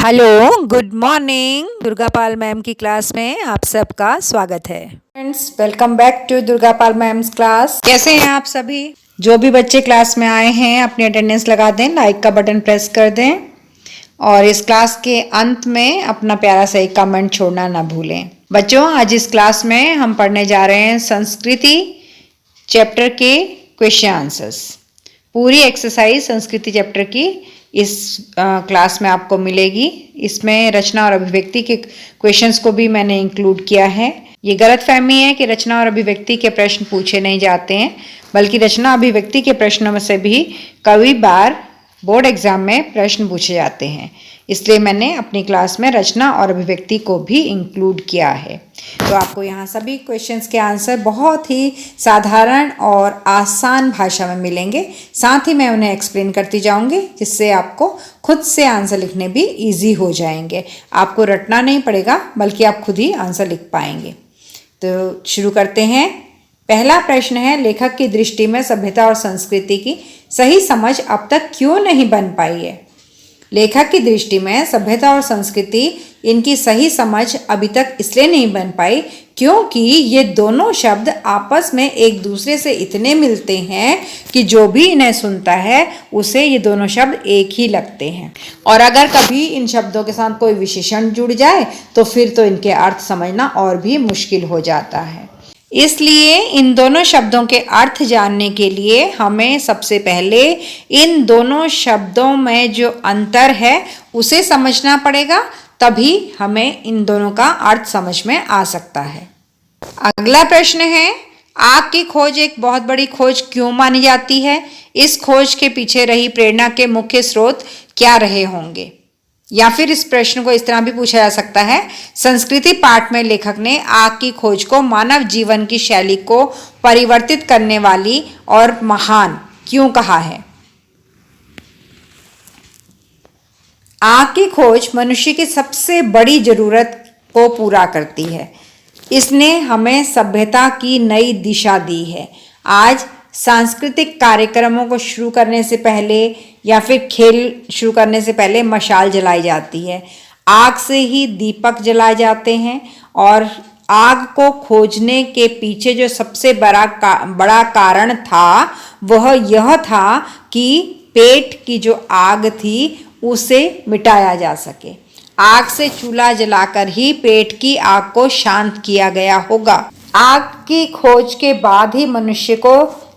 Hello, good morning. Durga Pal ma'am की class में आप सबका स्वागत है। Friends, welcome back to Durga Pal ma'am's class. कैसे हैं आप सभी? जो भी बच्चे क्लास में आए हैं अपनी अटेंडेंस लगा दें, लाइक का बटन प्रेस कर दें और इस क्लास के अंत में अपना प्यारा सा एक कमेंट छोड़ना ना भूलें। बच्चों, आज इस क्लास में हम पढ़ने जा रहे हैं संस्कृति चैप्टर के क्वेश्चन आंसर्स। पूरी एक्सरसाइज संस्कृति चैप्टर की इस क्लास में आपको मिलेगी। इसमें रचना और अभिव्यक्ति के क्वेश्चंस को भी मैंने इंक्लूड किया है। ये गलतफहमी है कि रचना और अभिव्यक्ति के प्रश्न पूछे नहीं जाते हैं, बल्कि रचना अभिव्यक्ति के प्रश्नों में से भी कई बार बोर्ड एग्जाम में प्रश्न पूछे जाते हैं। इसलिए मैंने अपनी क्लास में रचना और अभिव्यक्ति को भी इंक्लूड किया है। तो आपको यहाँ सभी क्वेश्चंस के आंसर बहुत ही साधारण और आसान भाषा में मिलेंगे। साथ ही मैं उन्हें एक्सप्लेन करती जाऊंगी, जिससे आपको खुद से आंसर लिखने भी इजी हो जाएंगे। आपको रटना नहीं पड़ेगा, बल्कि आप खुद ही आंसर लिख पाएंगे। तो शुरू करते हैं। पहला प्रश्न है, लेखक की दृष्टि में सभ्यता और संस्कृति की सही समझ अब तक क्यों नहीं बन पाई है? लेखक की दृष्टि में सभ्यता और संस्कृति, इनकी सही समझ अभी तक इसलिए नहीं बन पाई क्योंकि ये दोनों शब्द आपस में एक दूसरे से इतने मिलते हैं कि जो भी इन्हें सुनता है उसे ये दोनों शब्द एक ही लगते हैं। और अगर कभी इन शब्दों के साथ कोई विशेषण जुड़ जाए तो फिर तो इनके अर्थ समझना और भी मुश्किल हो जाता है। इसलिए इन दोनों शब्दों के अर्थ जानने के लिए हमें सबसे पहले इन दोनों शब्दों में जो अंतर है उसे समझना पड़ेगा, तभी हमें इन दोनों का अर्थ समझ में आ सकता है। अगला प्रश्न है, आग की खोज एक बहुत बड़ी खोज क्यों मानी जाती है? इस खोज के पीछे रही प्रेरणा के मुख्य स्रोत क्या रहे होंगे? या फिर इस प्रश्न को इस तरह भी पूछा जा सकता है, संस्कृति पाठ में लेखक ने आग की खोज को मानव जीवन की शैली को परिवर्तित करने वाली और महान क्यों कहा है? आग की खोज मनुष्य की सबसे बड़ी जरूरत को पूरा करती है। इसने हमें सभ्यता की नई दिशा दी है। आज सांस्कृतिक कार्यक्रमों को शुरू करने से पहले या फिर खेल शुरू करने से पहले मशाल जलाई जाती है। आग से ही दीपक जलाए जाते हैं और आग को खोजने के पीछे जो सबसे बड़ा कारण था वह यह था कि पेट की जो आग थी उसे मिटाया जा सके। आग से चूल्हा जलाकर ही पेट की आग को शांत किया गया होगा। आग की खोज के बाद ही मनुष्य को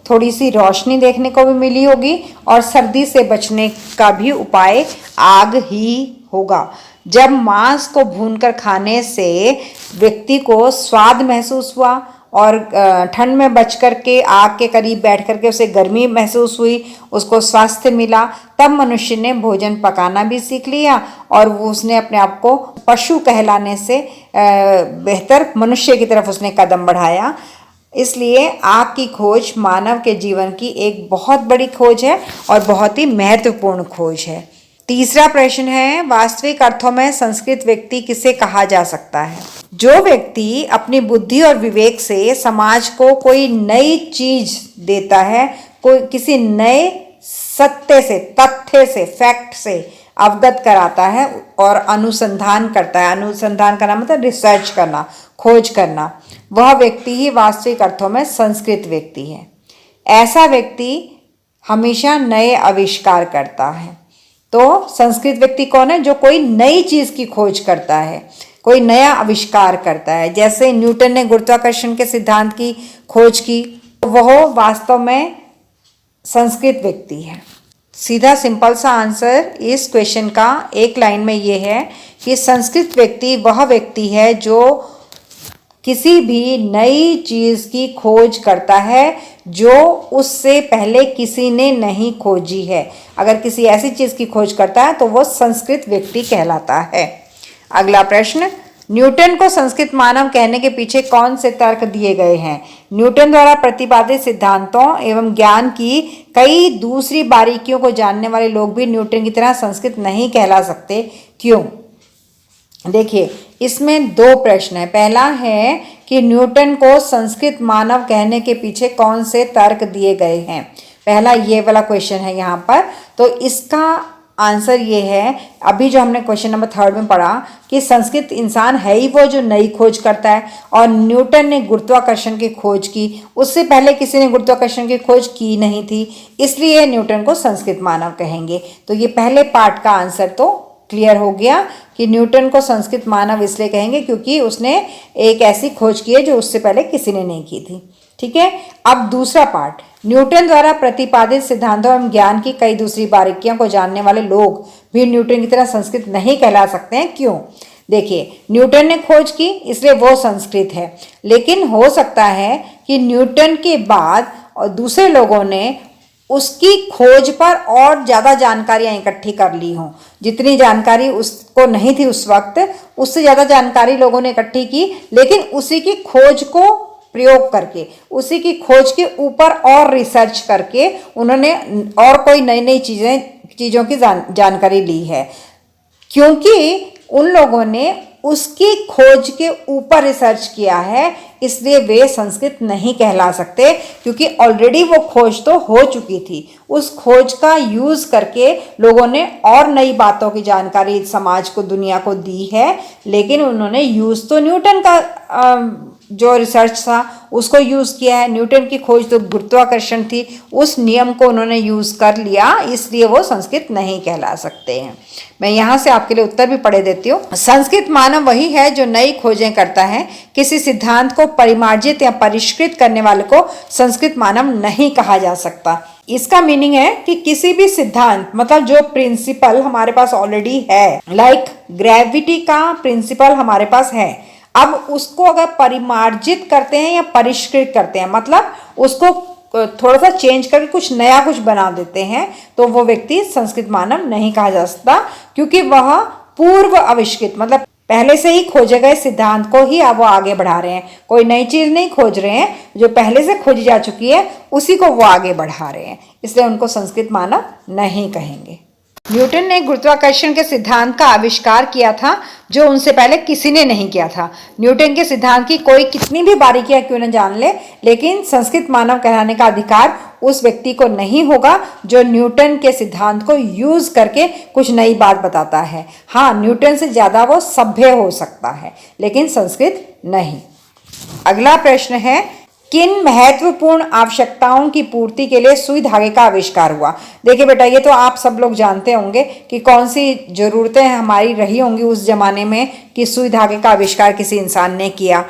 थोड़ी सी रोशनी देखने को भी मिली होगी और सर्दी से बचने का भी उपाय आग ही होगा। जब मांस को भूनकर खाने से व्यक्ति को स्वाद महसूस हुआ और ठंड में बच कर के आग के करीब बैठ कर के उसे गर्मी महसूस हुई, उसको स्वास्थ्य मिला, तब मनुष्य ने भोजन पकाना भी सीख लिया और वो उसने अपने आप को पशु कहलाने से बेहतर मनुष्य की तरफ उसने कदम बढ़ाया। इसलिए आग की खोज मानव के जीवन की एक बहुत बड़ी खोज है और बहुत ही महत्वपूर्ण खोज है। तीसरा प्रश्न है, वास्तविक अर्थों में संस्कृत व्यक्ति किसे कहा जा सकता है? जो व्यक्ति अपनी बुद्धि और विवेक से समाज को कोई नई चीज देता है, कोई किसी नए सत्य से, तथ्य से, फैक्ट से अवगत कराता है और अनुसंधान करता है। अनुसंधान करना मतलब रिसर्च करना, खोज करना। वह व्यक्ति ही वास्तविक अर्थों में संस्कृत व्यक्ति है। ऐसा व्यक्ति हमेशा नए आविष्कार करता है। तो संस्कृत व्यक्ति कौन है? जो कोई नई चीज की खोज करता है, कोई नया आविष्कार करता है। जैसे न्यूटन ने गुरुत्वाकर्षण के सिद्धांत की खोज की, वह वास्तव में संस्कृत व्यक्ति है। सीधा सिंपल सा आंसर इस क्वेश्चन का एक लाइन में ये है कि संस्कृत व्यक्ति वह व्यक्ति है जो किसी भी नई चीज की खोज करता है जो उससे पहले किसी ने नहीं खोजी है। अगर किसी ऐसी चीज की खोज करता है तो वो संस्कृत व्यक्ति कहलाता है। अगला प्रश्न, न्यूटन को संस्कृत मानव कहने के पीछे कौन से तर्क दिए गए हैं? न्यूटन द्वारा प्रतिपादित सिद्धांतों एवं ज्ञान की कई दूसरी बारीकियों को जानने वाले लोग भी न्यूटन की तरह संस्कृत नहीं कहला सकते। क्यों? देखिए, इसमें दो प्रश्न है। पहला है कि न्यूटन को संस्कृत मानव कहने के पीछे कौन से तर्क दिए गए हैं। पहला ये वाला क्वेश्चन है यहाँ पर। तो इसका आंसर ये है, अभी जो हमने क्वेश्चन नंबर 3 में पढ़ा कि संस्कृत इंसान है ही वो जो नई खोज करता है, और न्यूटन ने गुरुत्वाकर्षण की खोज की, उससे पहले किसी ने गुरुत्वाकर्षण की खोज की नहीं थी, इसलिए न्यूटन को संस्कृत मानव कहेंगे। तो ये पहले पार्ट का आंसर तो क्लियर हो गया कि न्यूटन को संस्कृत मानव इसलिए कहेंगे क्योंकि उसने एक ऐसी खोज की है जो उससे पहले किसी ने नहीं की थी। ठीक है, अब दूसरा पार्ट, न्यूटन द्वारा प्रतिपादित सिद्धांतों एवं ज्ञान की कई दूसरी बारीकियों को जानने वाले लोग भी न्यूटन की तरह संस्कृत नहीं कहला सकते हैं। क्यों? देखिए, न्यूटन ने खोज की इसलिए वो संस्कृत है, लेकिन हो सकता है कि न्यूटन के बाद और दूसरे लोगों ने उसकी खोज पर और ज़्यादा जानकारियाँ इकट्ठी कर ली हों, जितनी जानकारी उसको नहीं थी उस वक्त, उससे ज़्यादा जानकारी लोगों ने इकट्ठी की, लेकिन उसी की खोज को प्रयोग करके, उसी की खोज के ऊपर और रिसर्च करके उन्होंने और कोई नई नई चीज़ों की जानकारी ली है, क्योंकि उन लोगों ने उसकी खोज के ऊपर रिसर्च किया है, इसलिए वे संस्कृत नहीं कहला सकते, क्योंकि ऑलरेडी वो खोज तो हो चुकी थी। उस खोज का यूज़ करके लोगों ने और नई बातों की जानकारी समाज को, दुनिया को दी है, लेकिन उन्होंने यूज़ तो न्यूटन का जो रिसर्च था उसको यूज़ किया है। न्यूटन की खोज तो गुरुत्वाकर्षण थी, उस नियम को उन्होंने यूज़ कर लिया, इसलिए वो संस्कृत नहीं कहला सकते हैं। मैं यहाँ से आपके लिए उत्तर भी पढ़े देती हूँ। संस्कृत मानव वही है जो नई खोजें करता है। किसी सिद्धांत को परिमार्जित या परिष्कृत करने वाले को संस्कृत मानव नहीं कहा जा सकता। इसका मीनिंग है कि किसी भी सिद्धांत, मतलब जो प्रिंसिपल हमारे पास ऑलरेडी है, लाइक ग्रेविटी का प्रिंसिपल हमारे पास है, अब उसको अगर परिमार्जित करते हैं या परिष्कृत करते हैं, मतलब उसको थोड़ा सा चेंज करके कुछ नया कुछ बना देते हैं, तो वो व्यक्ति संस्कृत मानव नहीं कहा जा सकता, क्योंकि वह पूर्व आविष्कृत, मतलब पहले से ही खोजे गए सिद्धांत को ही अब वो आगे बढ़ा रहे हैं। कोई नई चीज़ नहीं खोज रहे हैं, जो पहले से खोजी जा चुकी है उसी को वो आगे बढ़ा रहे हैं, इसलिए उनको संस्कृत मानव नहीं कहेंगे। न्यूटन ने गुरुत्वाकर्षण के सिद्धांत का आविष्कार किया था, जो उनसे पहले किसी ने नहीं किया था। न्यूटन के सिद्धांत की कोई कितनी भी बारीकियां क्यों न जान ले, लेकिन संस्कृत मानव कहलाने का अधिकार उस व्यक्ति को नहीं होगा जो न्यूटन के सिद्धांत को यूज करके कुछ नई बात बताता है। हाँ, न्यूटन से ज्यादा वो सभ्य हो सकता है, लेकिन संस्कृत नहीं। अगला प्रश्न है, किन महत्वपूर्ण आवश्यकताओं की पूर्ति के लिए सुई धागे का आविष्कार हुआ? देखिए बेटा, ये तो आप सब लोग जानते होंगे कि कौन सी जरूरतें हमारी रही होंगी उस जमाने में कि सुई धागे का आविष्कार किसी इंसान ने किया।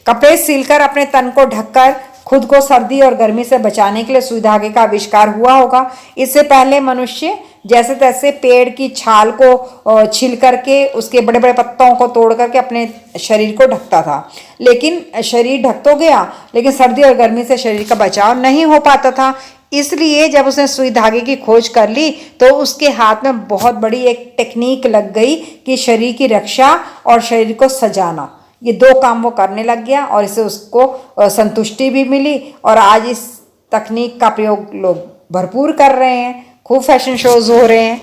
कपड़े सिलकर अपने तन को ढककर खुद को सर्दी और गर्मी से बचाने के लिए सुई धागे का आविष्कार हुआ होगा। इससे पहले मनुष्य जैसे तैसे पेड़ की छाल को छिल करके उसके बड़े बड़े पत्तों को तोड़ करके अपने शरीर को ढकता था, लेकिन शरीर ढक तो गया, लेकिन सर्दी और गर्मी से शरीर का बचाव नहीं हो पाता था। इसलिए जब उसने सुई धागे की खोज कर ली तो उसके हाथ में बहुत बड़ी एक टेक्निक लग गई कि शरीर की रक्षा और शरीर को सजाना, ये दो काम वो करने लग गया, और इससे उसको संतुष्टि भी मिली, और आज इस तकनीक का प्रयोग लोग भरपूर कर रहे हैं, खूब फैशन शोज हो रहे हैं।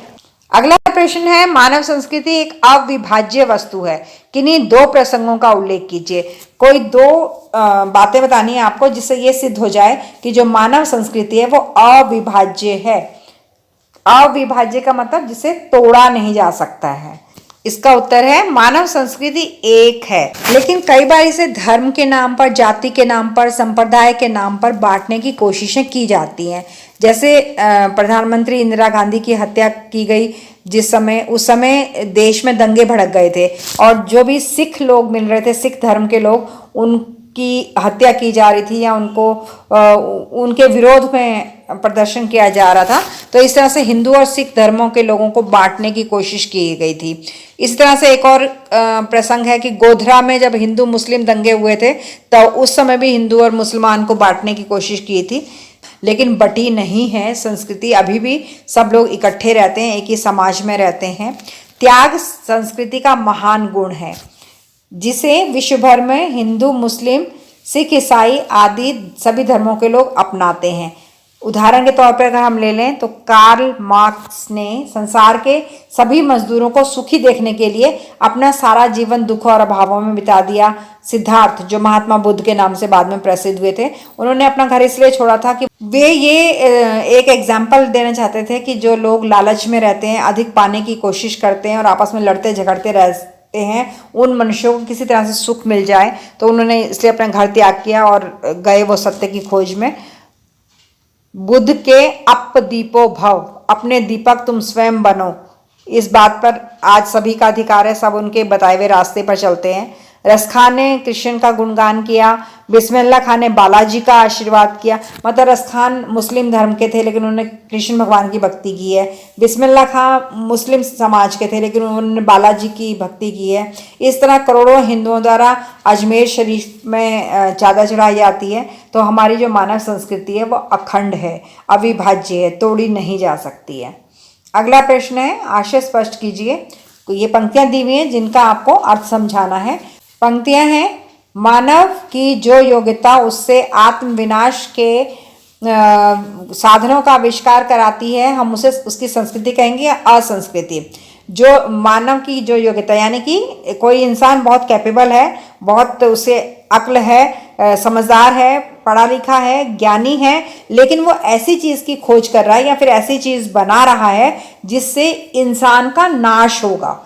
अगला प्रश्न है, मानव संस्कृति एक अविभाज्य वस्तु है, किन्हीं दो प्रसंगों का उल्लेख कीजिए। कोई दो बातें बतानी है आपको जिससे ये सिद्ध हो जाए कि जो मानव संस्कृति है वो अविभाज्य है। अविभाज्य का मतलब जिसे तोड़ा नहीं जा सकता है। इसका उत्तर है, मानव संस्कृति एक है, लेकिन कई बार इसे धर्म के नाम पर, जाति के नाम पर, संप्रदाय के नाम पर बांटने की कोशिशें की जाती हैं। जैसे प्रधानमंत्री इंदिरा गांधी की हत्या की गई उस समय देश में दंगे भड़क गए थे, और जो भी सिख लोग मिल रहे थे, सिख धर्म के लोग, उनकी हत्या की जा रही थी या उनके विरोध में प्रदर्शन किया जा रहा था। तो इस तरह से हिंदू और सिख धर्मों के लोगों को बांटने की कोशिश की गई थी। इस तरह से एक और प्रसंग है कि गोधरा में जब हिंदू मुस्लिम दंगे हुए थे तो उस समय भी हिंदू और मुसलमान को बांटने की कोशिश की थी, लेकिन बटी नहीं है संस्कृति। अभी भी सब लोग इकट्ठे रहते हैं, एक ही समाज में रहते हैं। त्याग संस्कृति का महान गुण है, जिसे विश्व भर में हिंदू, मुस्लिम, सिख, ईसाई आदि सभी धर्मों के लोग अपनाते हैं। उदाहरण के तौर पर अगर हम ले लें तो कार्ल मार्क्स ने संसार के सभी मजदूरों को सुखी देखने के लिए अपना सारा जीवन दुख और अभावों में बिता दिया। सिद्धार्थ, जो महात्मा बुद्ध के नाम से बाद में प्रसिद्ध हुए थे, उन्होंने अपना घर इसलिए छोड़ा था कि वे ये एक एग्जाम्पल देना चाहते थे कि जो लोग लालच में रहते हैं, अधिक पाने की कोशिश करते हैं और आपस में लड़ते झगड़ते रहते हैं, उन मनुष्यों को किसी तरह से सुख मिल जाए। तो उन्होंने इसलिए अपना घर त्याग किया और गए वो सत्य की खोज में। बुद्ध के अप दीपो भव, अपने दीपक तुम स्वयं बनो, इस बात पर आज सभी का अधिकार है, सब उनके बताए हुए रास्ते पर चलते हैं। रस खान ने कृष्ण का गुणगान किया, बिस्मिल्लाह खान ने बालाजी का आशीर्वाद किया। मतलब रस खान मुस्लिम धर्म के थे लेकिन उन्होंने कृष्ण भगवान की भक्ति की है। बिस्मिल्लाह खान मुस्लिम समाज के थे लेकिन उन्होंने बालाजी की भक्ति की है। इस तरह करोड़ों हिंदुओं द्वारा अजमेर शरीफ में चादर चढ़ाई जाती है। तो हमारी जो मानव संस्कृति है वो अखंड है, अविभाज्य है, तोड़ी नहीं जा सकती है। अगला प्रश्न है, आशय स्पष्ट कीजिए। ये पंक्तियां दी हुई हैं जिनका आपको अर्थ समझाना है। पंक्तियां हैं, मानव की जो योग्यता उससे आत्मविनाश के साधनों का आविष्कार कराती है, हम उसे उसकी संस्कृति कहेंगे या असंस्कृति। जो मानव की जो योग्यता, यानी कि कोई इंसान बहुत कैपेबल है, बहुत उसे अक्ल है, समझदार है, पढ़ा लिखा है, ज्ञानी है, लेकिन वो ऐसी चीज़ की खोज कर रहा है या फिर ऐसी चीज़ बना रहा है जिससे इंसान का नाश होगा,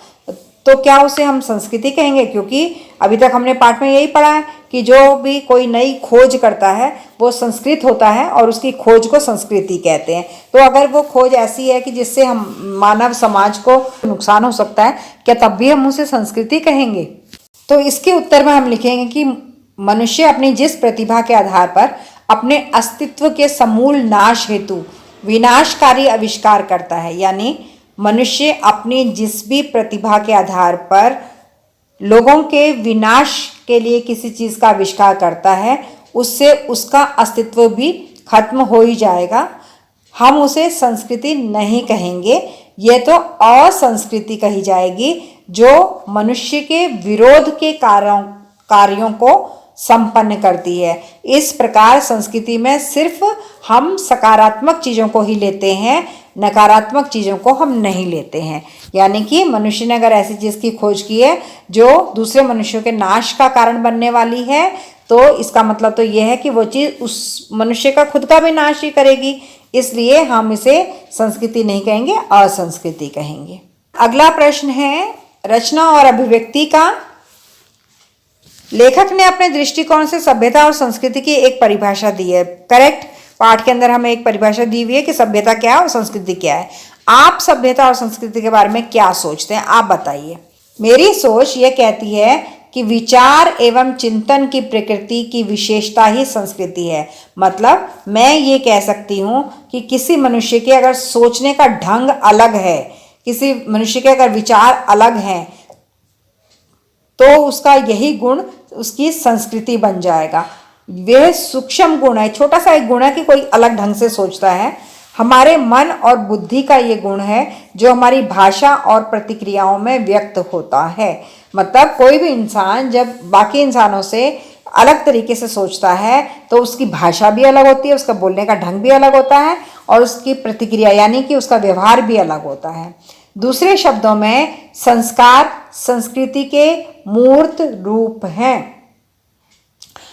तो क्या उसे हम संस्कृति कहेंगे? क्योंकि अभी तक हमने पाठ में यही पढ़ा है कि जो भी कोई नई खोज करता है वो संस्कृत होता है और उसकी खोज को संस्कृति कहते हैं। तो अगर वो खोज ऐसी है कि जिससे हम मानव समाज को नुकसान हो सकता है, क्या तब भी हम उसे संस्कृति कहेंगे? तो इसके उत्तर में हम लिखेंगे कि मनुष्य अपनी जिस प्रतिभा के आधार पर अपने अस्तित्व के समूल नाश हेतु विनाशकारी आविष्कार करता है, यानी मनुष्य अपनी जिस भी प्रतिभा के आधार पर लोगों के विनाश के लिए किसी चीज़ का आविष्कार करता है, उससे उसका अस्तित्व भी खत्म हो ही जाएगा। हम उसे संस्कृति नहीं कहेंगे, ये तो असंस्कृति कही जाएगी जो मनुष्य के विरोध के कार्यों को संपन्न करती है। इस प्रकार संस्कृति में सिर्फ हम सकारात्मक चीज़ों को ही लेते हैं, नकारात्मक चीज़ों को हम नहीं लेते हैं। यानी कि मनुष्य ने अगर ऐसी चीज़ की खोज की है जो दूसरे मनुष्यों के नाश का कारण बनने वाली है, तो इसका मतलब तो यह है कि वो चीज़ उस मनुष्य का खुद का भी नाश ही करेगी। इसलिए हम इसे संस्कृति नहीं कहेंगे, असंस्कृति कहेंगे। अगला प्रश्न है, रचना और अभिव्यक्ति का। लेखक ने अपने दृष्टिकोण से सभ्यता और संस्कृति की एक परिभाषा दी है। करेक्ट, पाठ के अंदर हमें एक परिभाषा दी हुई है कि सभ्यता क्या है और संस्कृति क्या है। आप सभ्यता और संस्कृति के बारे में क्या सोचते हैं, आप बताइए। मेरी सोच ये कहती है कि विचार एवं चिंतन की प्रकृति की विशेषता ही संस्कृति है। मतलब मैं ये कह सकती हूँ कि किसी मनुष्य के अगर सोचने का ढंग अलग है, किसी मनुष्य के अगर विचार अलग हैं, तो उसका यही गुण उसकी संस्कृति बन जाएगा। वह सूक्ष्म गुण है, छोटा सा एक गुण है कि कोई अलग ढंग से सोचता है। हमारे मन और बुद्धि का ये गुण है जो हमारी भाषा और प्रतिक्रियाओं में व्यक्त होता है। मतलब कोई भी इंसान जब बाकी इंसानों से अलग तरीके से सोचता है तो उसकी भाषा भी अलग होती है, उसका बोलने का ढंग भी अलग होता है और उसकी प्रतिक्रिया यानी कि उसका व्यवहार भी अलग होता है। दूसरे शब्दों में संस्कार संस्कृति के मूर्त रूप हैं।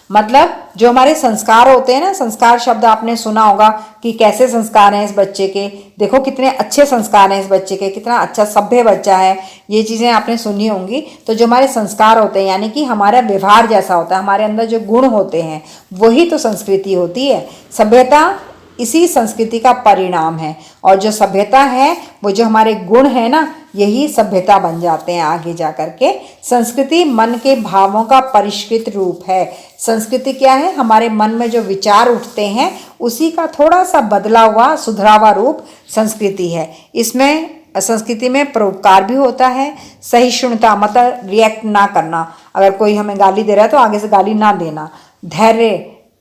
मतलब जो हमारे संस्कार होते हैं ना, संस्कार शब्द आपने सुना होगा कि कैसे संस्कार हैं इस बच्चे के, देखो कितने अच्छे संस्कार हैं इस बच्चे के, कितना अच्छा सभ्य बच्चा है, ये चीज़ें आपने सुनी होंगी। तो जो हमारे संस्कार होते हैं यानी कि हमारा व्यवहार जैसा होता है, हमारे अंदर जो गुण होते हैं वही तो संस्कृति होती है। सभ्यता इसी संस्कृति का परिणाम है और जो सभ्यता है वो जो हमारे गुण है ना, यही सभ्यता बन जाते हैं आगे जा कर के। संस्कृति मन के भावों का परिष्कृत रूप है। संस्कृति क्या है? हमारे मन में जो विचार उठते हैं उसी का थोड़ा सा बदला हुआ सुधरा हुआ रूप संस्कृति है। इसमें संस्कृति में परोपकार भी होता है, सहिष्णुता मतलब रिएक्ट ना करना, अगर कोई हमें गाली दे रहा है तो आगे से गाली ना देना, धैर्य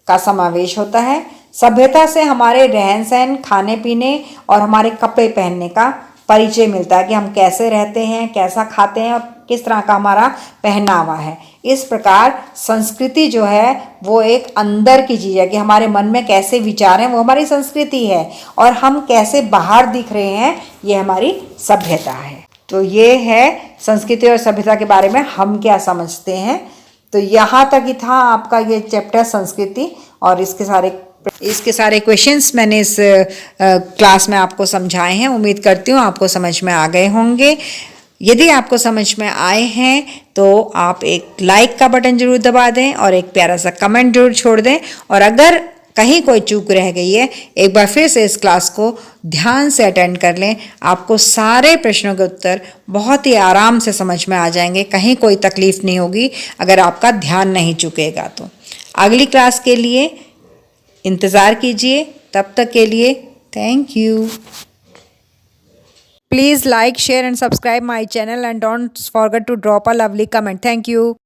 का समावेश होता है। सभ्यता से हमारे रहन सहन, खाने पीने और हमारे कपड़े पहनने का परिचय मिलता है कि हम कैसे रहते हैं, कैसा खाते हैं और किस तरह का हमारा पहनावा है। इस प्रकार संस्कृति जो है वो एक अंदर की चीज़ है कि हमारे मन में कैसे विचार हैं, वो हमारी संस्कृति है, और हम कैसे बाहर दिख रहे हैं ये हमारी सभ्यता है। तो ये है संस्कृति और सभ्यता के बारे में हम क्या समझते हैं। तो यहाँ तक ही था आपका ये चैप्टर संस्कृति, और इसके सारे क्वेश्चंस मैंने इस क्लास में आपको समझाए हैं। उम्मीद करती हूँ आपको समझ में आ गए होंगे। यदि आपको समझ में आए हैं तो आप एक लाइक का बटन जरूर दबा दें और एक प्यारा सा कमेंट जरूर छोड़ दें। और अगर कहीं कोई चूक रह गई है, एक बार फिर से इस क्लास को ध्यान से अटेंड कर लें। आपको सारे प्रश्नों के उत्तर बहुत ही आराम से समझ में आ जाएंगे, कहीं कोई तकलीफ नहीं होगी अगर आपका ध्यान नहीं चुकेगा तो। अगली क्लास के लिए इंतज़ार कीजिए। तब तक के लिए thank you. Please like, share and subscribe my channel and don't forget to drop a lovely comment. Thank you.